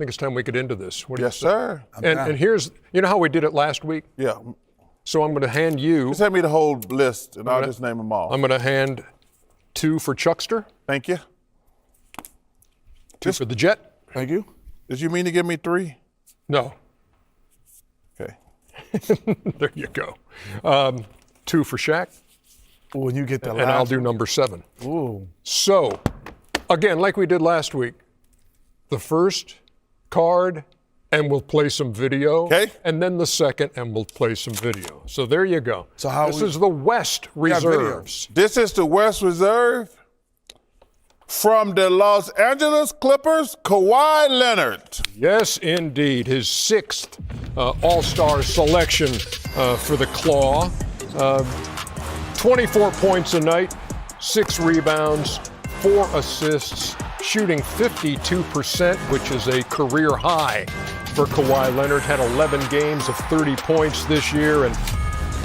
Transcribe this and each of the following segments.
think it's time we get into this. What do Yes, you say? sir. And here's, you know how we did it last week? Yeah. So I'm going to hand you. Just hand me the whole list, and I'll just name them all. I'm going to hand 2 for Chuckster, Thank you. 2 for the Jet. Thank you. Did you mean to give me 3? No, Okay. there you go. 2 for Shaq, Oh, and you get the and I'll last do number 7. Ooh. So, again, like we did last week, the first card, and we'll play some video. Okay. And then the second, and we'll play some video. So there you go. So how this we- is the West got video. reserves. This is the West Reserve from the Los Angeles Clippers, Kawhi Leonard. Yes, indeed. His 6th All-Star selection for the Claw. 24 points a night, 6 rebounds, 4 assists, shooting 52%, which is a career high for Kawhi Leonard. Had 11 games of 30 points this year, and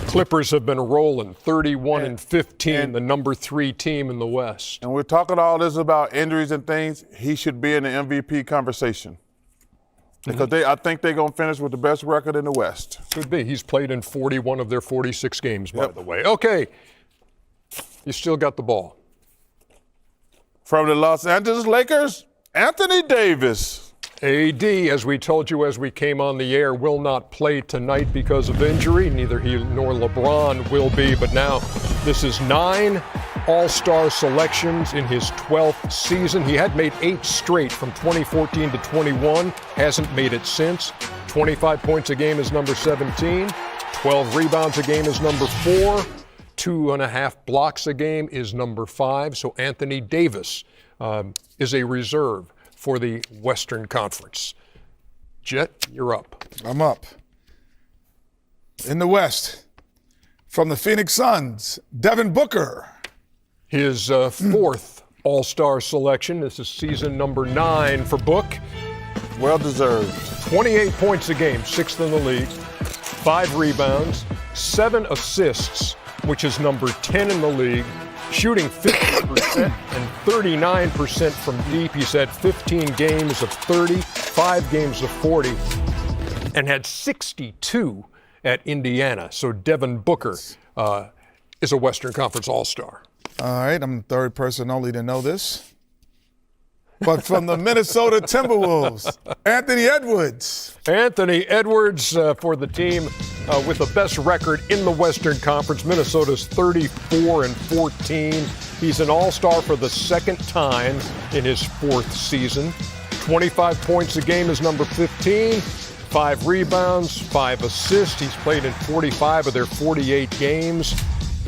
Clippers have been rolling 31-15, the number 3 team in the West. And we're talking all this about injuries and things. He should be in the MVP conversation. Because I think they're going to finish with the best record in the West. Could be. He's played in 41 of their 46 games, by Yep. the way. Okay, you still got the ball. From the Los Angeles Lakers, Anthony Davis. AD, as we told you as we came on the air, will not play tonight because of injury. Neither he nor LeBron will be, but now this is 9 All-Star selections in his 12th season. He had made 8 straight from 2014 to 21, hasn't made it since. 25 points a game is number 17, 12 rebounds a game is number 4, 2.5 blocks a game is number 5. So Anthony Davis is a reserve for the Western Conference. Jet, you're up. I'm up. In the West, from the Phoenix Suns, Devin Booker. His 4th All-Star selection. This is season number 9 for Book. Well deserved. 28 points a game, 6th in the league, 5 rebounds, 7 assists, which is number 10 in the league, shooting 50% and 39% from deep. He's had 15 games of 30, 5 games of 40, and had 62 at Indiana. So Devin Booker is a Western Conference All-Star. All right, I'm the 3rd person only to know this. But from the Minnesota Timberwolves, Anthony Edwards. Anthony Edwards for the team with the best record in the Western Conference. Minnesota's 34-14. He's an All-Star for the 2nd time in his 4th season. 25 points a game is number 15. 5 rebounds, 5 assists. He's played in 45 of their 48 games.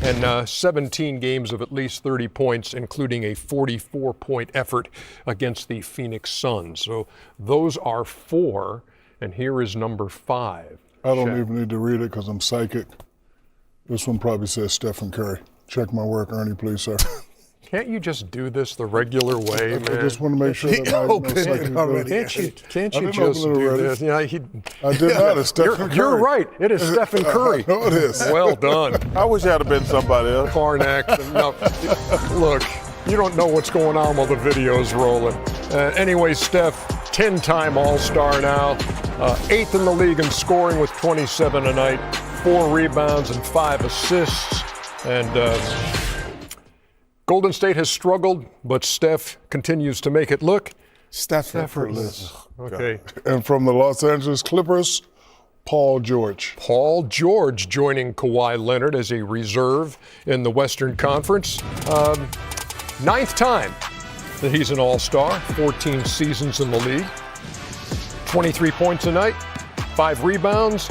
And 17 games of at least 30 points, including a 44-point effort against the Phoenix Suns. So those are 4, and here is number 5. I don't even need to read it because I'm psychic. This one probably says Stephen Curry. Check my work, Ernie, please, sir. Can't you just do this the regular way, I man? just want to make sure that my opened it psychic already. ability- Can't I you didn't just open it do already. this? Yeah, I did not. It's Stephen Curry. you're right. It is Stephen Curry. No, it is. Well done. I wish it had been somebody else. Karnak. No, look, you don't know what's going on while the video's rolling. Anyway, Steph, 10-time All-Star now, 8th in the league in scoring with 27 a night, 4 rebounds and 5 assists. And Golden State has struggled, but Steph continues to make it look effortless. okay. And from the Los Angeles Clippers, Paul George. Paul George joining Kawhi Leonard as a reserve in the Western Conference. 9th time that he's an All-Star, 14 seasons in the league. 23 points a night, 5 rebounds,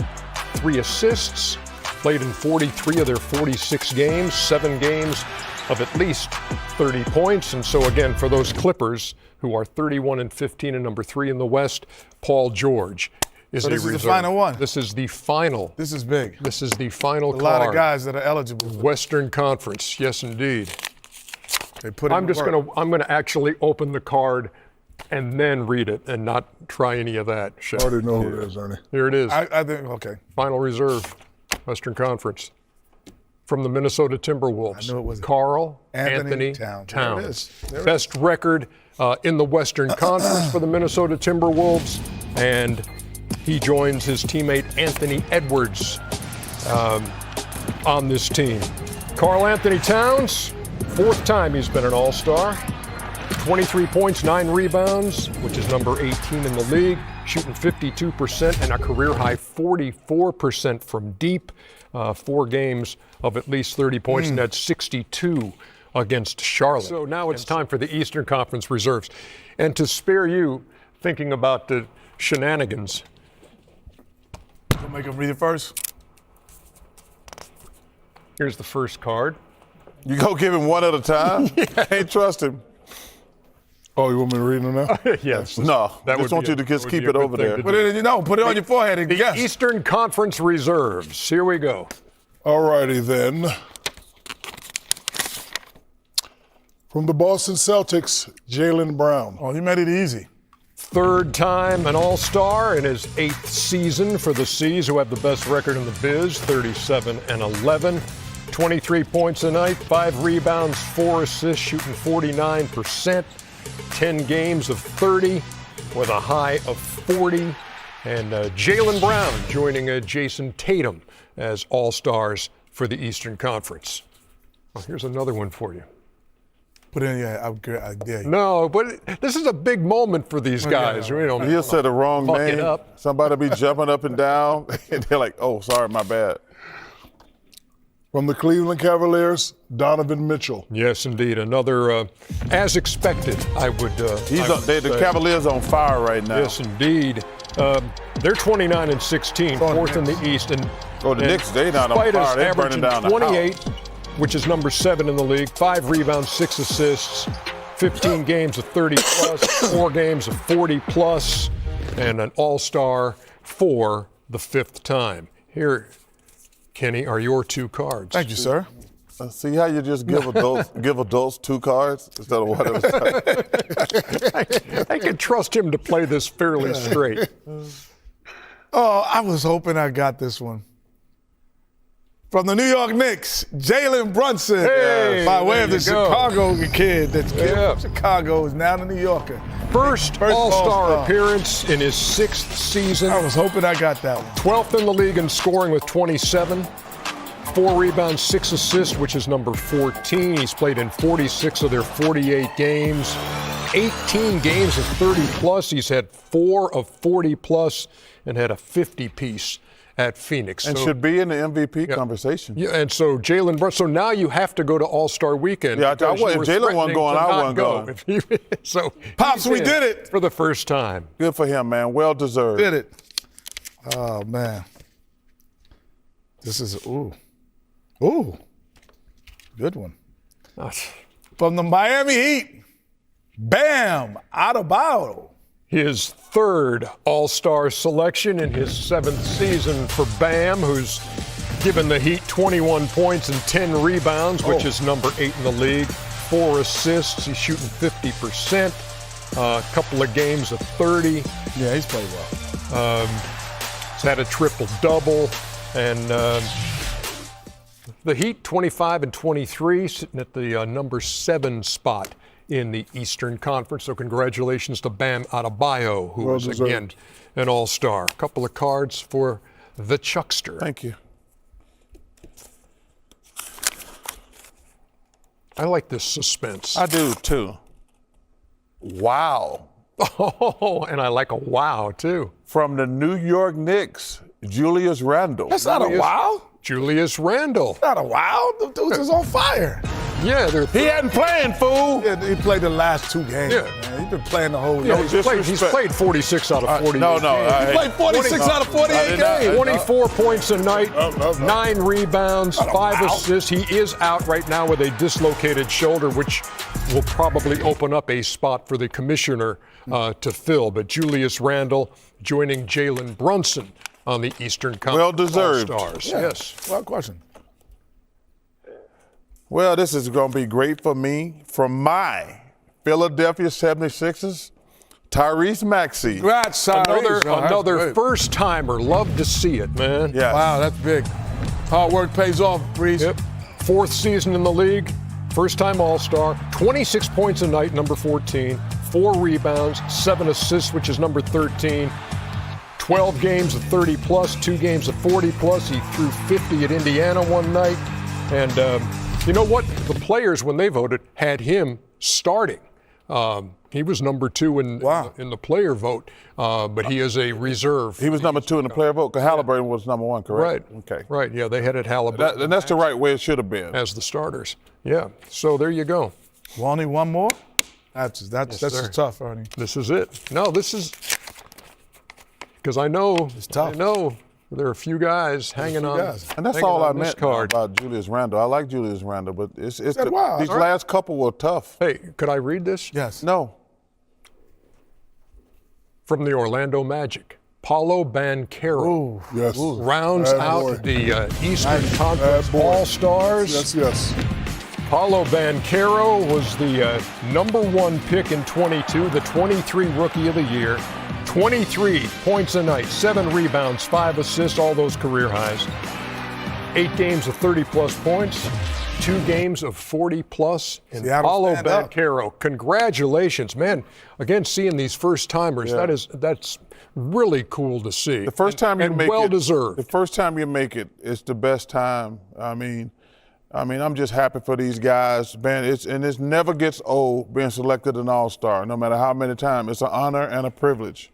3 assists, played in 43 of their 46 games, 7 games of at least 30 points. And so again, for those Clippers who are 31-15 and number 3 in the West, Paul George is a this reserve. is the final one. This is the final. This is big. This is the final A lot of card. guys that are eligible. Western Conference, yes indeed. They put I'm gonna actually open the card and then read it and not try any of that shit. I already know who it is, Ernie. Here it is. I think, okay. Final reserve, Western Conference. from the Minnesota Timberwolves. I knew it was Carl Anthony Anthony Towns. Towns. There it is. There it Best record in the Western Conference for the Minnesota Timberwolves, and he joins his teammate Anthony Edwards on this team. Carl Anthony Towns, 4th time he's been an All-Star. 23 points, 9 rebounds, which is number 18 in the league, shooting 52% and a career-high 44% from deep. 4 games of at least 30 points, and that's 62 against Charlotte. So now it's time for the Eastern Conference reserves. And to spare you thinking about the shenanigans, We'll make him read it first. here's the first card. You go give him one at a time? Can't trust him. Oh, you want me to read them now? Yes. No, That just would want be you to that just would keep be a it good over thing there. to Put do. it on your forehead and The guess. Eastern Conference reserves. Here we go. All righty then. From the Boston Celtics, Jaylen Brown. Oh, you made it easy. 3rd time an All-Star in his 8th season for the C's, who have the best record in the biz, 37-11. 23 points a night, 5 rebounds, 4 assists, shooting 49%. 10 games of 30 with a high of 40. And Jaylen Brown joining Jason Tatum as All-Stars for the Eastern Conference. Well, here's another one for you. Put it in, I dare you. No, but this is a big moment for these guys. You know, He'll say the wrong Fuck it name. up. Somebody be jumping up and down, and they're like, "Oh, sorry, my bad." From the Cleveland Cavaliers, Donovan Mitchell. Yes, indeed. Another, as expected, I would. The Cavaliers on fire right now. Yes, indeed. They're 29-16, 4th in the East, and Oh, the Knicks, they not on despite us fire. They're burning averaging down the 28, house. which is number 7 in the league, 5 rebounds, 6 assists, 15 games of 30 plus, 4 games of 40 plus, and an All-Star for the 5th time. Here, Kenny, are your 2 cards. Thank you, sir. See how you just give adults 2 cards instead of one at a time. I can trust him to play this fairly straight. Oh, I was hoping I got this one. From the New York Knicks, Jalen Brunson. Hey, by way of there the you go. Chicago kid that's kid Yeah. from Chicago is now the New Yorker. First All-Star. All-Star appearance in his 6th season. I was hoping I got that one. 12th in the league in scoring with 27. 4 rebounds, 6 assists, which is number 14. He's played in 46 of their 48 games. 18 games of 30 plus. He's had 4 of 40 plus and had a 50 piece at Phoenix. And So- should be in the MVP conversation. yeah, and so Jalen Brunson. So now you have to go to All-Star Weekend. Yeah, I because wasn't- you were if Jalen wasn't threatening going, to I not wasn't go. going. If you- so Pops, he's we in did it. for the first time. Good for him, man. Well deserved. Did it. Oh, man. This is, ooh. Good one. From the Miami Heat, Bam Adebayo. His 3rd All-Star selection in his 7th season for Bam, who's given the Heat 21 points and 10 rebounds, which is number 8 in the league. 4 assists. He's shooting 50%. A couple of games of 30. Yeah, he's played well. He's had a triple-double. And the Heat 25-23, sitting at the number 7 spot in the Eastern Conference. So congratulations to Bam Adebayo, who Well is deserved. again an All-Star. A couple of cards for the Chuckster. Thank you. I like this suspense. I do too. Wow. Oh, and I like a wow, too. From the New York Knicks, Julius Randle. That's not a wow. Julius Randle. Not a wow. The dudes is on fire. Yeah, they're He hadn't playing, fool. Yeah, he played the last 2 games. Yeah. Man. He's been playing the whole yeah, year. he's played 46 out of 48 No, games. He played 46 out of 48 games. 24 points a night, No. 9 rebounds, 5 wow. assists. He is out right now with a dislocated shoulder, which will probably open up a spot for the commissioner to fill. But Julius Randle joining Jalen Brunson on the Eastern Conference Well deserved. All-Stars. Yeah. Yes. Well, question. Well, this is going to be great for me. From my Philadelphia 76ers, Tyrese Maxey. Congrats, Tyrese. Another first-timer. Love to see it, man. Yes. Wow, that's big. Hard work pays off, Breeze. Yep. Fourth season in the league, first-time All-Star, 26 points a night, number 14, 4 rebounds, 7 assists, which is number 13, 12 games of 30-plus, 2 games of 40-plus. He threw 50 at Indiana one night. And you know what? The players, when they voted, had him starting. He was number 2 in the player vote, but he is a reserve. He was number 2 in the player vote because Halliburton was number 1, correct? Right. Okay. Right. Yeah, they had it Halliburton. And that's the right way it should have been. As the starters. Yeah. So there you go. Well, only one more? That's sir. tough, Ernie. This is it. No, this is because I know It's tough. I know there are a few guys hanging on. And that's hanging all I on this meant card. about Julius Randle. I like Julius Randle, but these wild, right? last couple were tough. Hey, could I read this? Yes. No. From the Orlando Magic. Paulo Banchero Yes. rounds Bad out boy. the Eastern Conference Bad boy. All-Stars. Yes, yes. Paulo Banchero was the number 1 pick in 22, the 23 Rookie of the Year. 23 points a night, 7 rebounds, 5 assists, all those career highs. 8 games of 30-plus points, 2 games of 40-plus. And Seattle Paulo stand up. Banchero, congratulations, man. Again, seeing these first-timers, that's really cool to see. The first time you and make it, well-deserved. the first time you make it, it's the best time. I mean, I'm just happy for these guys, man. It never gets old being selected an All-Star, no matter how many times. It's an honor and a privilege.